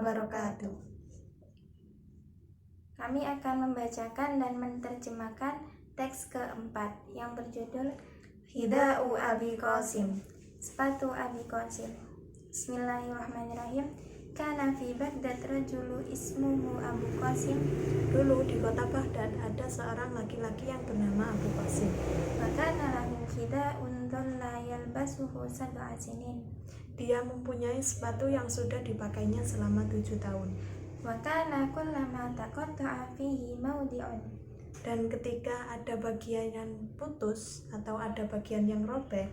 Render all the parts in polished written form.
wabarakatuh. Kami akan membacakan dan menerjemahkan teks keempat yang berjudul Hida'u Abi Qasim. Sepatu Abi Qasim. Bismillahirrahmanirrahim. Kana fi Baghdad rajulu ismuhu Abu Qasim. Dulu di kota Baghdad ada seorang laki-laki yang bernama Abu Qasim. Wa kana lahu hida'un dhalla yalbasuhu sab'a sinin. Dia mempunyai sepatu yang sudah dipakainya selama 7 tahun. Wa kana kullama taqatta'a fihi mawdi'un. Dan ketika ada bagian yang putus atau ada bagian yang robek,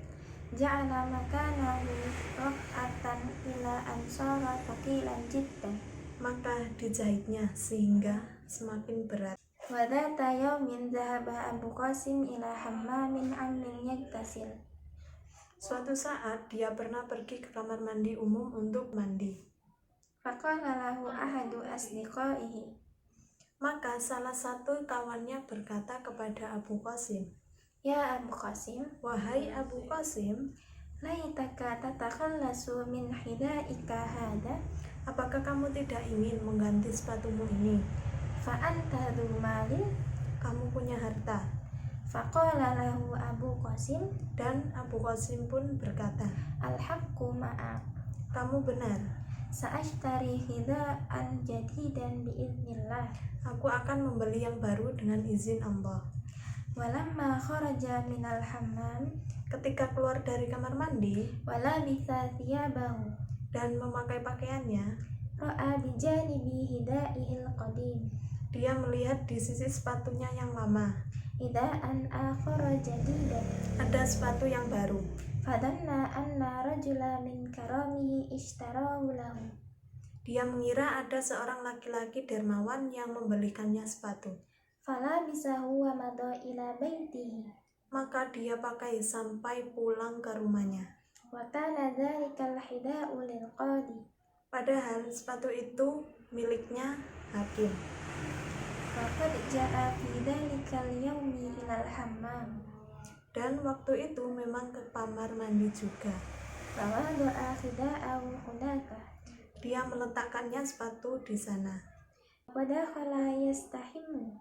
ja'ala makanahu raq'atan ila ansara thaqilan jiddan. maka dijahitnya sehingga semakin berat. Wa dhata yawmin dhahaba Abu Qasim ila hammamin 'ammin yaghtasil. Suatu saat dia pernah pergi ke kamar mandi umum untuk mandi. Faqala lahu ahadu asdiqaihi. Maka salah satu kawannya berkata kepada Abu Qasim, Ya Abu Qasim, "Wahai Abu Qasim, laitaka tatakhallasu min hidaika hada. apakah kamu tidak ingin mengganti sepatumu ini? Fa anta dhu malin." Kamu punya harta." Faqala lahu Abu Qasim, Dan Abu Qasim pun berkata, al-haqqu ma'ak. "Kamu benar. Sa'ashtari hida'an jadidan bi'iznillah. Aku akan membeli yang baru dengan izin Allah." Walamma kharaja minal hammam Ketika keluar dari kamar mandi walabitha thiyabahu dan memakai pakaiannya, ra'a bijanibi hida'ihil qadim. dia melihat di sisi sepatunya yang lama Hida'an akhara jadidan. ada sepatu yang baru. Fadanna anna rajula min karamihi ishtarahu lahu. Dia mengira ada seorang laki-laki dermawan yang membelikannya sepatu. Falabisahu wa madha ila baitihi. Maka dia pakai sampai pulang ke rumahnya. Wa kana dhalikal hida'u lil qadi. Padahal sepatu itu miliknya hakim. Faqad ja'a fi dhalikal yawmi ilal hammam. Dan waktu itu memang ke kamar mandi juga. Fawada'a hida'ahu hunaka. Dia meletakkannya sepatu di sana. Wa dakhala yastahimu.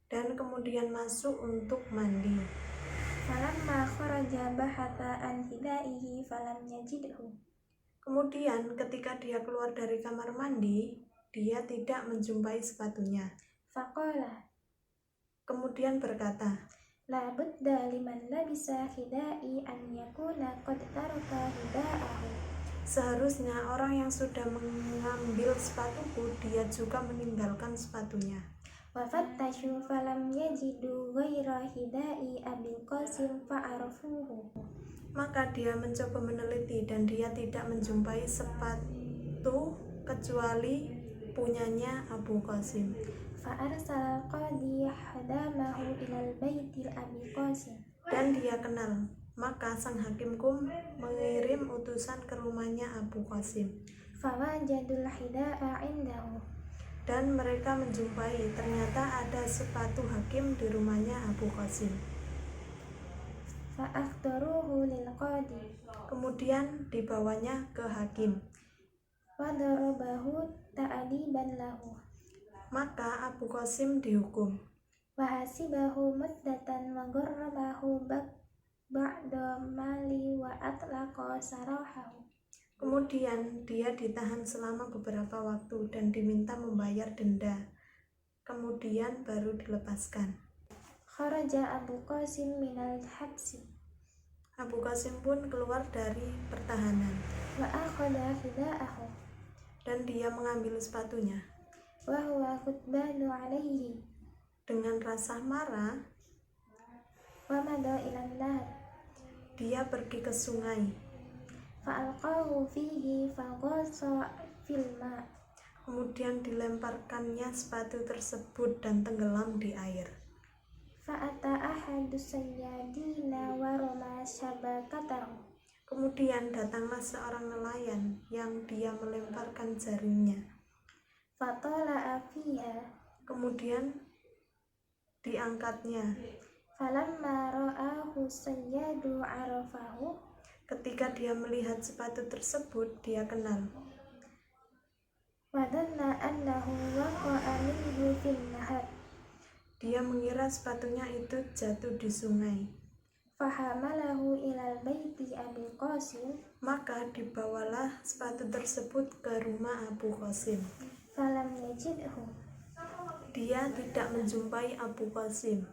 Dan kemudian masuk untuk mandi. Falamma kharaja bahatha an hida'ihi falam yajidhu. Kemudian ketika dia keluar dari kamar mandi, dia tidak menjumpai sepatunya. Faqala, Kemudian berkata, la budda liman labisa hida'i an yakuna qad taraka hida'ahu. seharusnya orang yang sudah mengambil sepatuku, dia juga meninggalkan sepatunya. Wa fattashu falam yajidu ghaira hida'i Abi Qasim fa'arafuhu. Maka dia mencoba meneliti dan dia tidak menjumpai sepatu kecuali punyanya Abu Qasim. Fa'arsala qadi hadamahu ilal baitil Abi Qasim. Dan dia kenal, maka sang hakimku mengirim utusan ke rumahnya Abu Qasim. Fawajadul hida'a indahu. Dan mereka menjumpai ternyata ada sepatu hakim di rumahnya Abu Qasim. Fa'akhtaruhu lil qadi. Kemudian dibawanya ke hakim. Wa darabahu ta'adiban lahu. Maka Abu Qasim dihukum. Wa hasibahu muddatan wa gharrabahu ba'da mali wa atlaqa sarahahu. Kemudian dia ditahan selama beberapa waktu dan diminta membayar denda. Kemudian baru dilepaskan. Kharaja Abu Qasim minal habsi. Abu Qasim pun keluar dari pertahanan. Wa akhadha hida'ahu. Dan dia mengambil sepatunya. Wa huwa khutbanu alaihi. Dengan rasa marah, Wa madha ilan nahar. dia pergi ke sungai. Fa'alqahu fihi faghasa fil ma'. Kemudian dilemparkannya sepatu tersebut dan tenggelam di air. Fa'ata ahadu sayyadina wa rama syabakatahu. Kemudian datanglah seorang nelayan yang dia melemparkan jaringnya. Fatala'a fiha. Kemudian diangkatnya. Falamma ra'ahu sayyadu arafahu. Ketika dia melihat sepatu tersebut, dia kenal. وظن أنه وقع منه في النهر Dia mengira sepatunya itu jatuh di sungai. فحمله إلى البيت أبي القاسم Maka dibawalah sepatu tersebut ke rumah Abu Qasim. فلم يجده Dia tidak menjumpai Abu Qasim.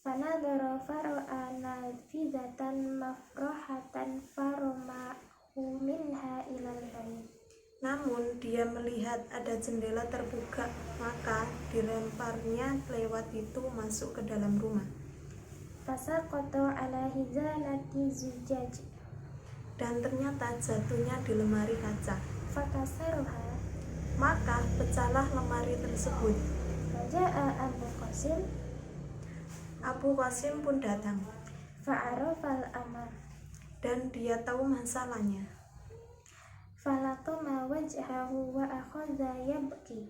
فنظر فرأى نافذة مفرحة فرماه منها إلى البيت Namun dia melihat ada jendela terbuka, maka dilemparnya lewat itu masuk ke dalam rumah. فسقط على هزالة زجاج Dan ternyata jatuhnya di lemari kaca. فكسرها Maka pecahlah lemari tersebut. فجاء أبو قاسم Abu Qasim pun datang, فعرف الأمر dan dia tahu masalahnya. فلطم وجهه وأخذ يبكي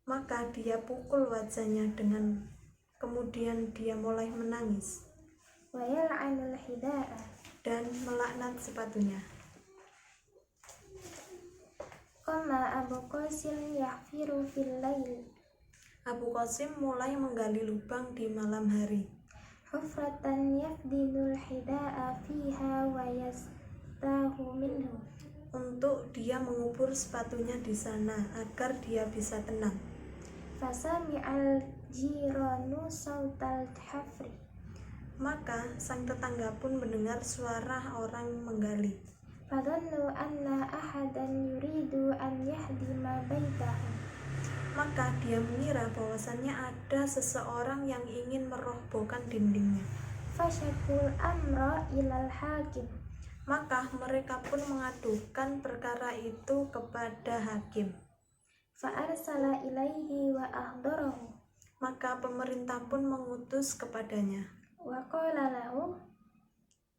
Maka dia pukul wajahnya kemudian dia mulai menangis ويلعن الحذاء dan melaknat sepatunya. قام أبو قاسم يحفر في الليل Abu Qasim mulai menggali lubang di malam hari, حفرة يفدد الحذاء فيها ويستاه منه untuk dia mengubur sepatunya di sana agar dia bisa tenang. فسمع الجيران صوت الحفر Maka sang tetangga pun mendengar suara orang menggali. فظنوا أن أحدا يريد أن يهدم بيته Maka dia mengira bahwasannya ada seseorang yang ingin merobohkan dindingnya. فشكوا الأمر إلى الحاكم Maka mereka pun mengadukan perkara itu kepada hakim. فأرسل إليه وأحضره Maka pemerintah pun mengutus kepadanya وقال له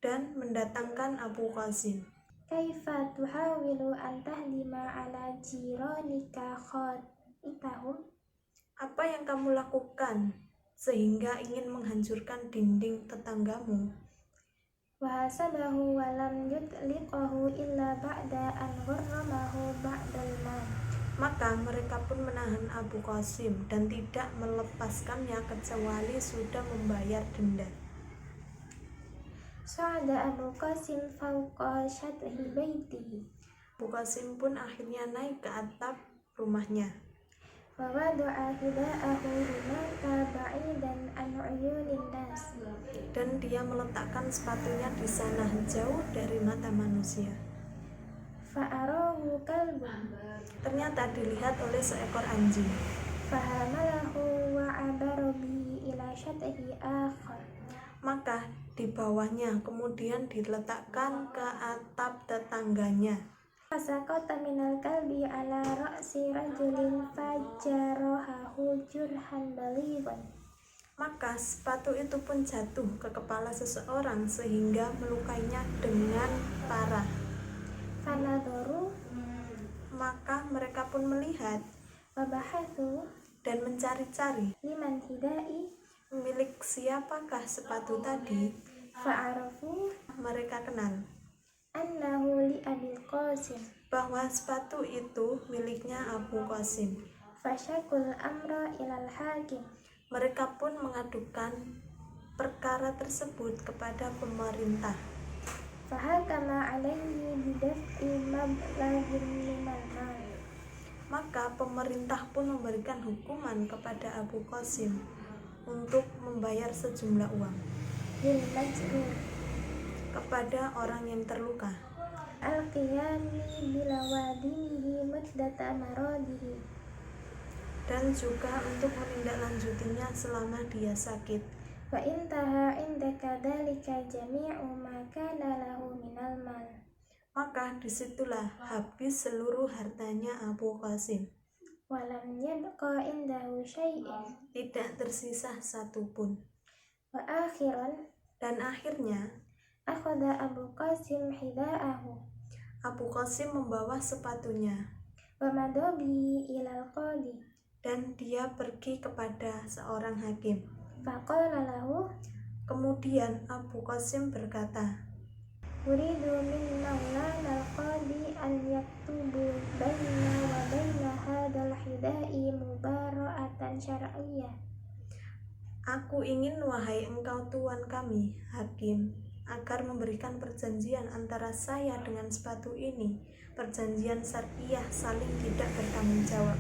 dan mendatangkan Abu Qasim. كيف تحاول أن تهدم على جيرانك خائطهم Apa yang kamu lakukan sehingga ingin menghancurkan dinding tetanggamu? وحسبه ولم يطلقه إلا بعد أن غرمه بعد المال Maka mereka pun menahan Abu Qasim dan tidak melepaskannya kecuali sudah membayar denda. صعد أبو قاسم فوق شطح بيته Abu Qasim pun akhirnya naik ke atap rumahnya ووضع حذاءه هناك بعيدا عن عيون الناس dan dia meletakkan sepatunya di sana jauh dari mata manusia. فأراه كلب Ternyata dilihat oleh seekor anjing. فحمله وعبر به إلى شطح آخر Maka di bawahnya kemudian diletakkan ke atap tetangganya. فسقط من الكلب على رأس رجل فجرحه جرحا بليغا Maka sepatu itu pun jatuh ke kepala seseorang sehingga melukainya dengan parah. فنظروا Maka mereka pun melihat وبحثوا dan mencari-cari لمن هدائي milik siapakah sepatu tadi. فعرفوا Mereka kenal أنه لأبي القاسم bahwa sepatu itu miliknya Abu Qasim. فشكوا الأمر إلى الحاكم Mereka pun mengadukan perkara tersebut kepada pemerintah. فحكم عليه بدفع مبلغ من المال Maka pemerintah pun memberikan hukuman kepada Abu Qasim untuk membayar sejumlah uang للمجروح kepada orang yang terluka القيام بلوازمه مدة مرضه dan juga untuk menindaklanjutinya selama dia sakit. وانتهى عندك ذلك جميع ما كان له من المال Maka disitulah habis seluruh hartanya Abu Qasim. ولم يبق عنده شيء Tidak tersisa satupun. وآخرا Dan akhirnya أخذ أبو قاسم حذاءه Abu Qasim membawa sepatunya ومضى به إلى القاضي dan dia pergi kepada seorang hakim. فقال له Kemudian Abu Qasim berkata, Uridu min maulana al-qadi an yaktubu baina wa baina hadal hidai mubara'atan syar'iyyah. Aku ingin, wahai engkau Tuan kami, hakim, agar memberikan perjanjian antara saya dengan sepatu ini, perjanjian syariah saling tidak bertanggung jawab,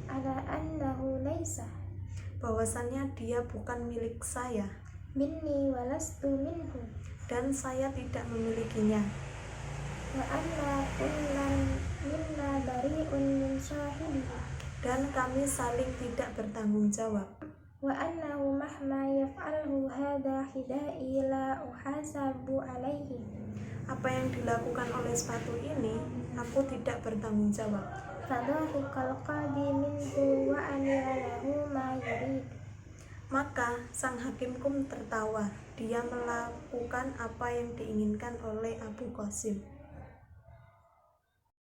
Ala annahu laisa bahwasannya dia bukan milik saya minni walastu minhu, dan saya tidak memilikinya, wa anna kullan minna bari'un min sahibihi, dan kami saling tidak bertanggung jawab, wa annahu mahma yaf'alhu hadha hidai la uhasabu alaihi. apa yang dilakukan oleh sepatu ini aku tidak bertanggung jawab. Fadhahikal qadi minhu wa amila lahu ma yurid. Maka sang hakim kum tertawa, dia melakukan apa yang diinginkan oleh Abu Qasim.